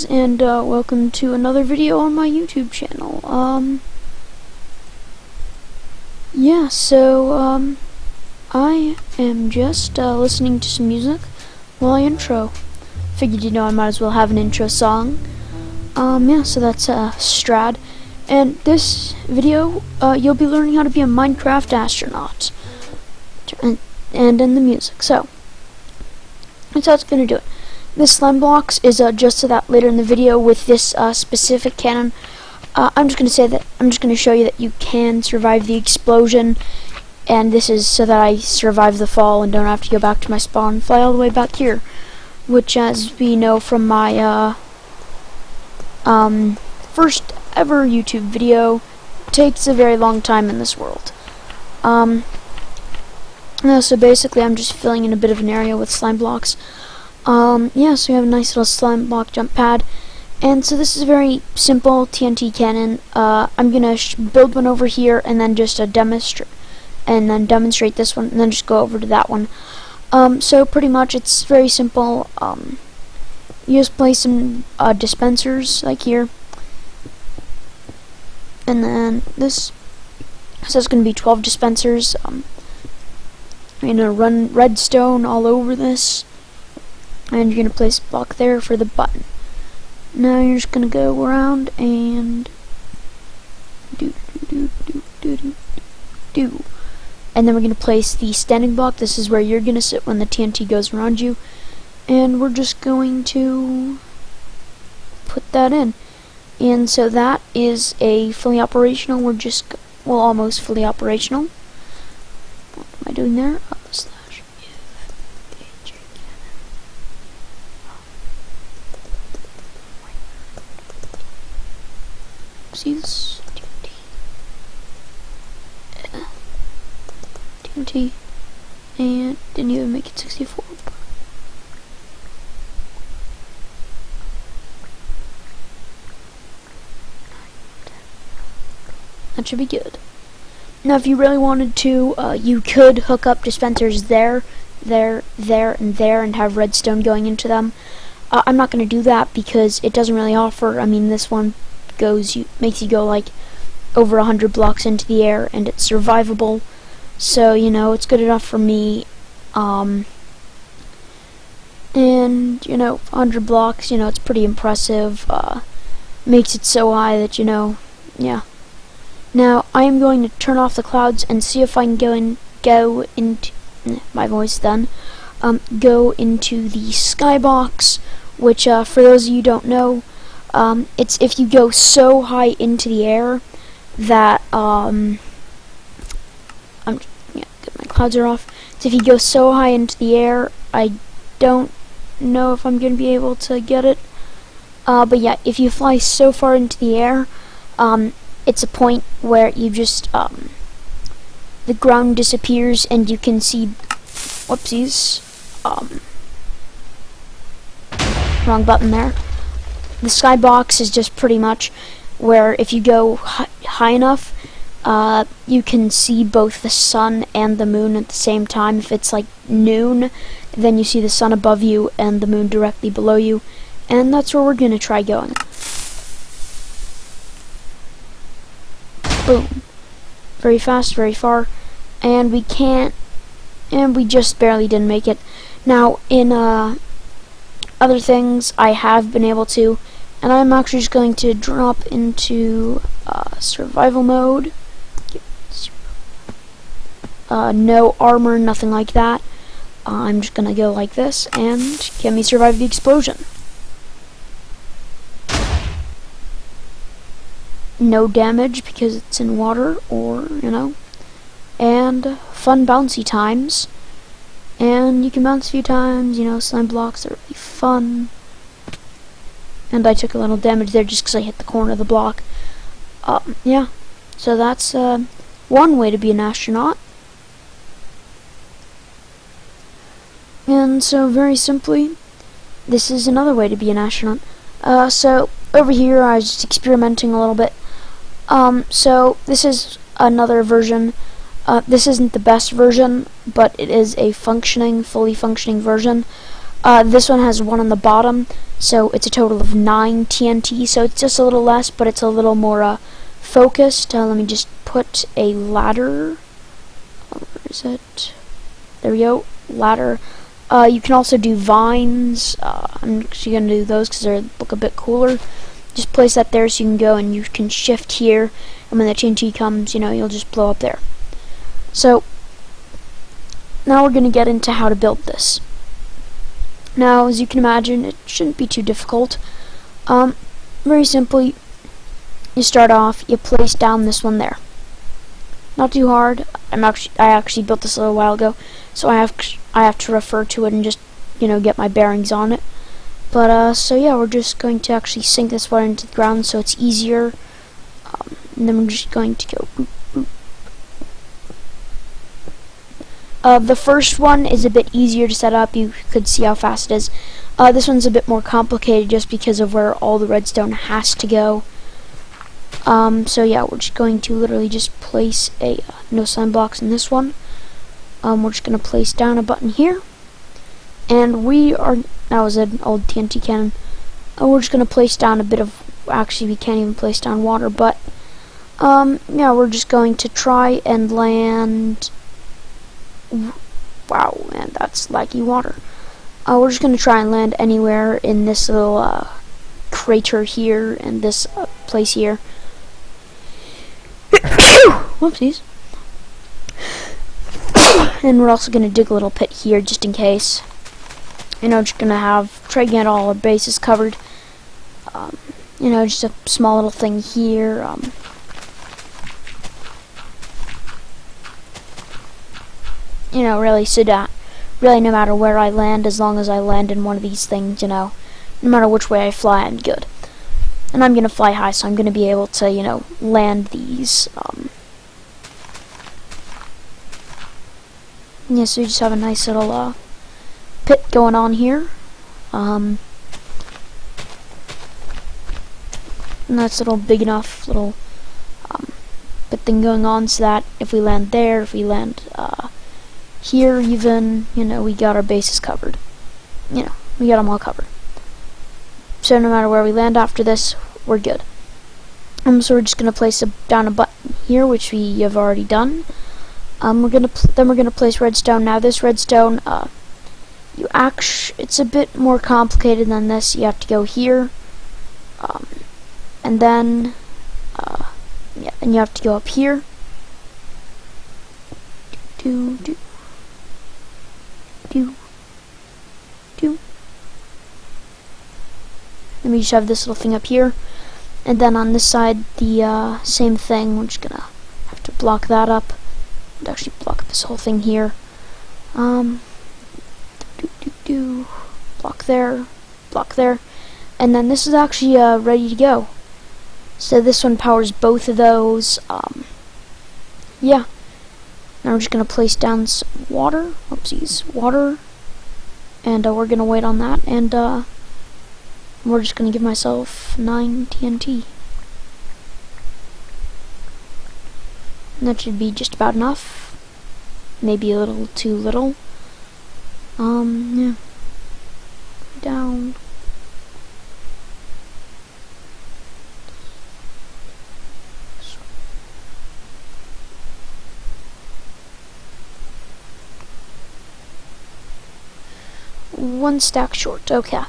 And welcome to another video on my YouTube channel. I am just listening to some music while I intro. Figured, I might as well have an intro song. So that's Strad. And this video, you'll be learning how to be a Minecraft astronaut. And in the music. So, that's how it's gonna do it. This slime blocks is just so that later in the video with this specific cannon, I'm just going to show you that you can survive the explosion, and this is so that I survive the fall and don't have to go back to my spawn and fly all the way back here, which, as we know from my first ever YouTube video, takes a very long time in this world. So basically I'm just filling in a bit of an area with slime blocks. So we have a nice little slime block jump pad, and so this is a very simple TNT cannon. I'm gonna build one over here and then just demonstrate this one, and then just go over to that one. So pretty much it's very simple. You just place some dispensers like here, and then this. So it's gonna be 12 dispensers. I'm gonna run redstone all over this. And you're going to place a block there for the button. Now you're just going to go around and do. And then we're going to place the standing block. This is where you're going to sit when the TNT goes around you. And we're just going to put that in. And so that is a fully operational. Almost fully operational. What am I doing there? Oopsies. TNT. And didn't even make it 64. That should be good. Now if you really wanted to, you could hook up dispensers there, and there, and have redstone going into them. I'm not going to do that because it doesn't really offer, this one makes you go like over 100 blocks into the air, and it's survivable, so it's good enough for me. And 100 blocks, it's pretty impressive. Makes it so high that yeah. Now I am going to turn off the clouds and see if I can go into my voice then. Go into the skybox, which for those of you who don't know, it's if you go so high into the air that good, my clouds are off. So if you go so high into the air, I don't know if I'm going to be able to get it. But yeah, if you fly so far into the air, it's a point where you just the ground disappears and you can see. Whoopsies. Wrong button there. The skybox is just pretty much where if you go high enough, you can see both the sun and the moon at the same time. If it's like noon, then you see the sun above you and the moon directly below you, and that's where we're going to try going. Boom. Very fast, very far, and we just barely didn't make it. Now, in other things, I have been able to, and I'm actually just going to drop into survival mode. No armor, nothing like that. I'm just going to go like this, and can we survive the explosion? No damage because it's in water, and fun bouncy times. And you can bounce a few times, slime blocks are really fun. And I took a little damage there just because I hit the corner of the block. Yeah, so that's one way to be an astronaut. And so very simply, this is another way to be an astronaut. So over here I was just experimenting a little bit. So this is another version. This isn't the best version, but it is a fully functioning version. This one has 1 on the bottom, so it's a total of 9 TNT, so it's just a little less, but it's a little more focused. Let me just put a ladder. Where is it? There we go, ladder. You can also do vines. I'm actually going to do those because they look a bit cooler. Just place that there so you can go and you can shift here, and when the TNT comes, you know, you'll just blow up there. So, now we're going to get into how to build this. Now, as you can imagine, it shouldn't be too difficult. Very simply, you start off, you place down this one there. Not too hard. I actually built this a little while ago, so I have to refer to it and just, you know, get my bearings on it. But so yeah, we're just going to actually sink this one into the ground so it's easier. And then we're just going to go boop, boop. The first one is a bit easier to set up. You could see how fast it is. This one's a bit more complicated just because of where all the redstone has to go. So yeah, we're just going to literally just place a no sign blocks in this one. We're just going to place down a button here. And that was an old TNT cannon. We're just going to place down a bit of, actually we can't even place down water, but yeah, we're just going to try and land. Wow, man, that's laggy water. We're just going to try and land anywhere in this little crater here and this place here. Whoopsies. And we're also going to dig a little pit here just in case. You know, just going to try to get all our bases covered. You know, just a small little thing here. You know, really, so that really no matter where I land, as long as I land in one of these things, you know, no matter which way I fly, I'm good. And I'm going to fly high, so I'm going to be able to, you know, land these. Yeah, so you just have a nice little pit going on here. Nice little big enough little pit thing going on so that if we land there, if we land here even, you know, we got our bases covered. You know, we got them all covered. So no matter where we land after this, we're good. So we're just gonna place down a button here, which we have already done. We're gonna place redstone. Now this redstone, it's a bit more complicated than this. You have to go here, and then yeah, and you have to go up here. Do. Then we just have this little thing up here, and then on this side, the same thing. We're just gonna have to block that up, and actually block this whole thing here. Block there, and then this is actually ready to go. So this one powers both of those. Yeah. Now we're just gonna place down some water. Oopsies, water, and we're gonna wait on that, and we're just gonna give myself 9 TNT. And that should be just about enough. Maybe a little too little. Yeah. Down. One stack short, okay.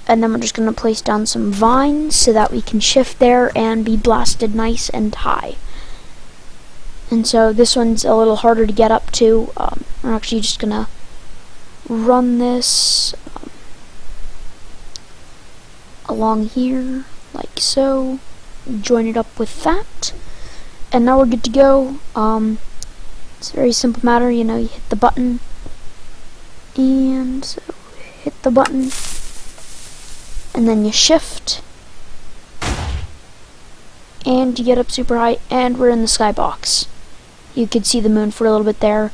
And then we're just gonna place down some vines so that we can shift there and be blasted nice and high. And so this one's a little harder to get up to. We're actually just gonna run this along here, like so. Join it up with that. And now we're good to go. It's a very simple matter, you know, you hit the button. And so hit the button, and then you shift, and you get up super high, and we're in the skybox. You could see the moon for a little bit there.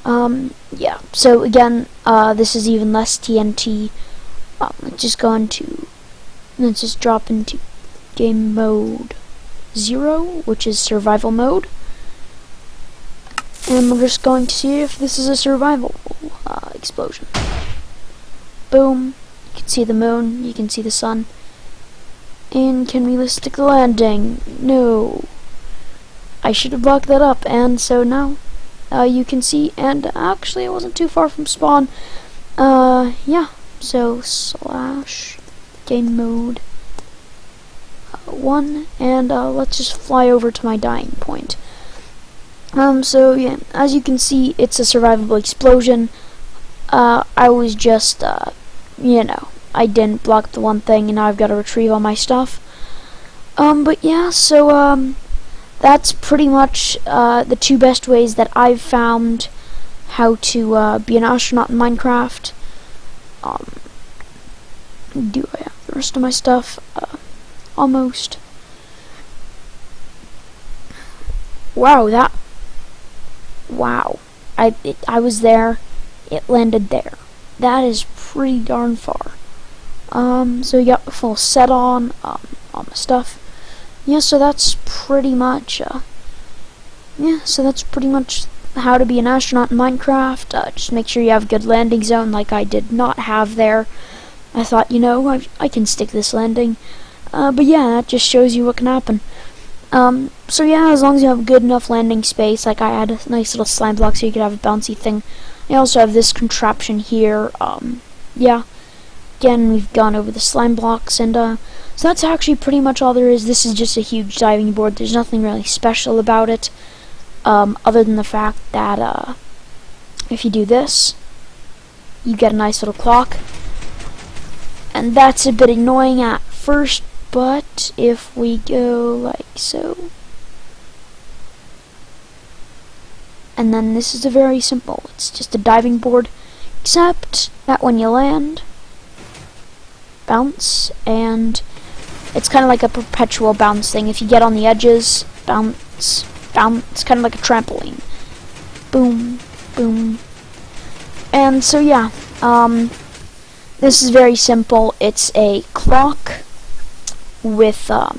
Yeah, so again, this is even less TNT. Let's just drop into game mode 0, which is survival mode. And we're just going to see if this is a survival explosion. Boom. You can see the moon, you can see the sun. And can we stick the landing? No. I should have blocked that up, and so now you can see, and actually it wasn't too far from spawn. Yeah, so slash game mode 1, and let's just fly over to my dying point. So yeah, as you can see, it's a survivable explosion. I was just, you know, I didn't block the one thing, and now I've got to retrieve all my stuff. But yeah, so, that's pretty much, the two best ways that I've found how to, be an astronaut in Minecraft. Do I have the rest of my stuff? Almost. Wow, wow. I was there, it landed there. That is pretty darn far. So you got the full set on, all my stuff. Yeah, so that's pretty much, how to be an astronaut in Minecraft. Just make sure you have a good landing zone, like I did not have there. I thought, you know, I can stick this landing. But yeah, that just shows you what can happen. So yeah, as long as you have good enough landing space, like I had a nice little slime block so you could have a bouncy thing. I also have this contraption here. Yeah. Again, we've gone over the slime blocks, and so that's actually pretty much all there is. This is just a huge diving board. There's nothing really special about it, other than the fact that if you do this, you get a nice little clock, and that's a bit annoying at first, but if we go like so, and then this is a very simple, it's just a diving board, except that when you land, bounce, and it's kind of like a perpetual bounce thing. If you get on the edges, bounce, bounce, kind of like a trampoline. Boom, boom. And so yeah, this is very simple. It's a clock with, so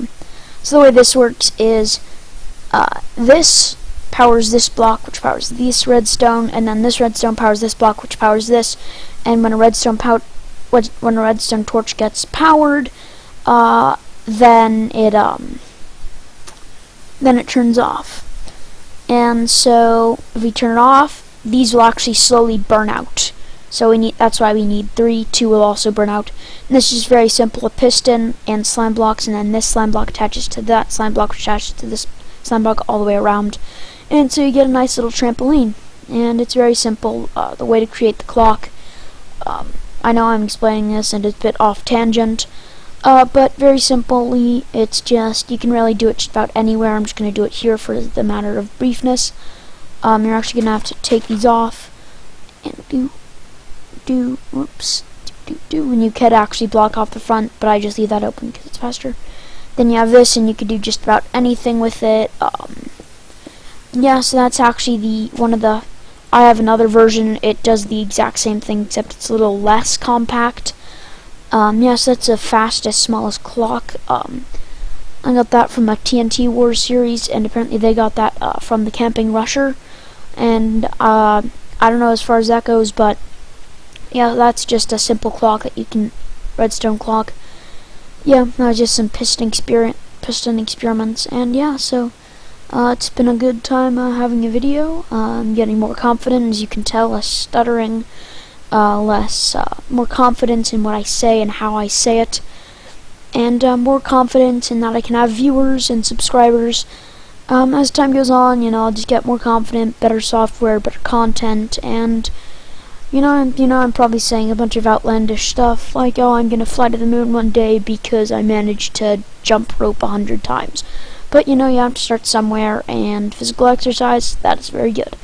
the way this works is, this powers this block, which powers this redstone, and then this redstone powers this block, which powers this, and when a redstone torch gets powered, then it turns off. And so if we turn it off, these will actually slowly burn out. So that's why we need 3. 2 will also burn out. And this is very simple: a piston and slime blocks, and then this slime block attaches to that slime block, which attaches to this slime block all the way around. And so you get a nice little trampoline. And it's very simple, the way to create the clock. I know I'm explaining this and it's a bit off tangent, but very simply, it's just, you can really do it just about anywhere. I'm just going to do it here for the matter of briefness. You're actually going to have to take these off and and you could actually block off the front, but I just leave that open because it's faster. Then you have this, and you could do just about anything with it. Yeah, so that's actually I have another version. It does the exact same thing, except it's a little less compact. Yeah, so that's the fastest, smallest clock. I got that from a TNT Wars series, and apparently they got that from the Camping Rusher. And I don't know as far as that goes, but yeah, that's just a simple clock that you can, redstone clock. Yeah, just some piston experiments, and yeah, so it's been a good time having a video. I'm getting more confident, as you can tell, less stuttering, more confidence in what I say and how I say it, and more confidence in that I can have viewers and subscribers. As time goes on, I'll just get more confident, better software, better content, and I'm probably saying a bunch of outlandish stuff, like, oh, I'm gonna fly to the moon one day because I managed to jump rope 100 times. But, you have to start somewhere, and physical exercise, that is very good.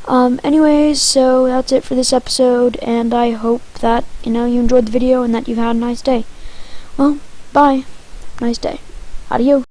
Anyways, so that's it for this episode, and I hope that, you enjoyed the video and that you've had a nice day. Well, bye. Nice day. Adios.